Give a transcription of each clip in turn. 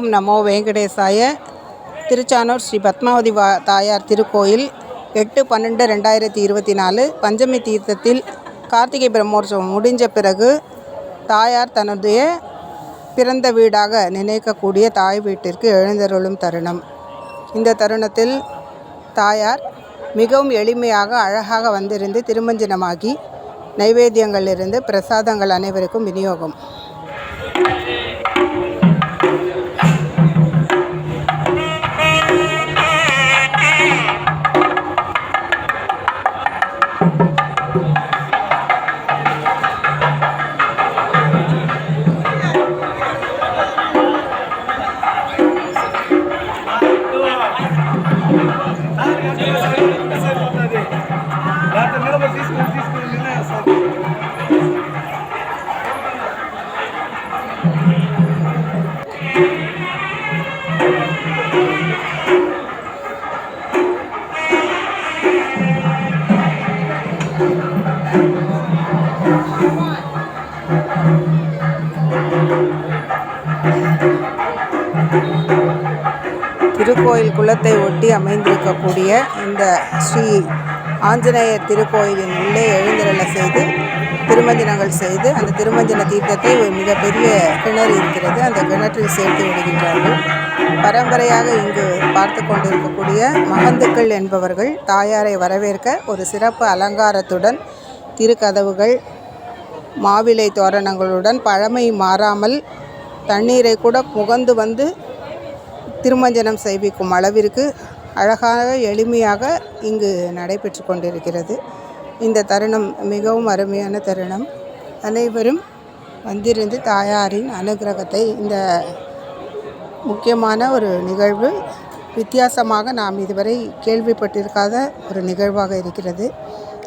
ஓம் நமோ வெங்கடேசாய. திருச்சானூர் ஸ்ரீ பத்மாவதி தாயார் திருக்கோயில் 8/12/2024 பஞ்சமி தீர்த்தத்தில் கார்த்திகை பிரம்மோற்சவம் முடிஞ்ச பிறகு தாயார் தன்னுடைய பிறந்த வீடாக நினைக்கக்கூடிய தாய் வீட்டிற்கு எழுந்தருளும் தருணம். இந்த தருணத்தில் தாயார் மிகவும் எளிமையாக அழகாக வந்திருந்து திருமஞ்சனமாகி நைவேத்தியங்களிலிருந்து பிரசாதங்கள் அனைவருக்கும் விநியோகம். திருக்கோயில் குளத்தை ஒட்டி அமைந்திருக்கக்கூடிய இந்த ஸ்ரீ ஆஞ்சநேயர் திருக்கோயிலின் உள்ளே எழுந்தருள செய்து திருமஞ்சனங்கள் செய்து அந்த திருமஞ்சன தீர்த்தத்தை ஒரு மிகப்பெரிய கிணறு இருக்கிறது, அந்த கிணற்றில் சேர்த்து விடுகின்றார்கள். பரம்பரையாக இங்கு பார்த்து கொண்டிருக்கக்கூடிய மகந்துக்கள் என்பவர்கள் தாயாரை வரவேற்க ஒரு சிறப்பு அலங்காரத்துடன் திருக்கதவுகள் மாவிலை தோரணங்களுடன் பழமை மாறாமல் தண்ணீரை கூட முகந்து வந்து திருமஞ்சனம் செய்விக்கும் அளவிற்கு அழகாக எளிமையாக இங்கு நடைபெற்று கொண்டிருக்கிறது. இந்த தருணம் மிகவும் அருமையான தருணம். அனைவரும் வந்திருந்து தாயாரின் அனுகிரகத்தை, இந்த முக்கியமான ஒரு நிகழ்வு வித்தியாசமாக நாம் இதுவரை கேள்விப்பட்டிருக்காத ஒரு நிகழ்வாக இருக்கிறது.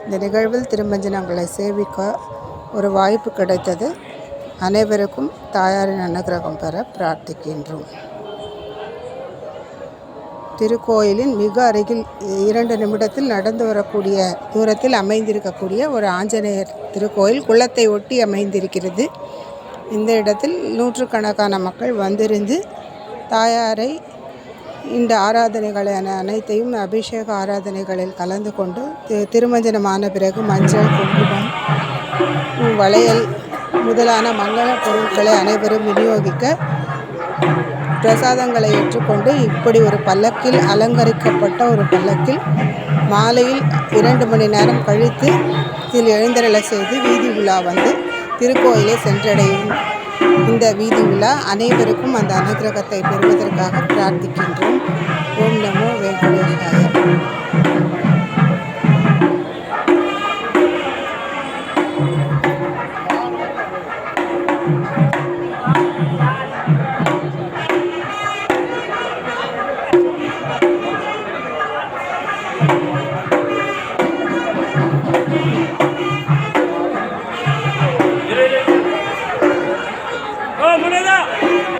இந்த நிகழ்வில் திருமஞ்சனங்களை சேவிக்க ஒரு வாய்ப்பு கிடைத்தது. அனைவருக்கும் தாயாரின் அனுகிரகம் பெற பிரார்த்திக்கின்றோம். திருக்கோயிலின் மிக அருகில் 2 நிமிடத்தில் நடந்து வரக்கூடிய தூரத்தில் அமைந்திருக்கக்கூடிய ஒரு ஆஞ்சநேயர் திருக்கோயில் குளத்தை ஒட்டி அமைந்திருக்கிறது. இந்த இடத்தில் நூற்றுக்கணக்கான மக்கள் வந்திருந்து தாயாரை இந்த ஆராதனைகளை அனைத்தையும் அபிஷேக ஆராதனைகளில் கலந்து கொண்டு திருமஞ்சனமான பிறகு மஞ்சள், குங்குமம், வளையல் முதலான மங்கள பொருட்களை அனைவரும் விநியோகிக்க பிரசாதங்களை ஏற்றுக்கொண்டு இப்படி ஒரு பல்லக்கில் அலங்கரிக்கப்பட்ட ஒரு பல்லக்கில் மாலையில் 2 மணி நேரம் கழித்து இதில் எழுந்தருள செய்து வீதி உலா வந்து திருக்கோயிலை சென்றடையும். இந்த வீதி உலா அனைவருக்கும் அந்த அனுகிரகத்தை பெறுவதற்காக பிரார்த்திக்கின்றோம். ஓம் நமோ வெங்கடேசாய.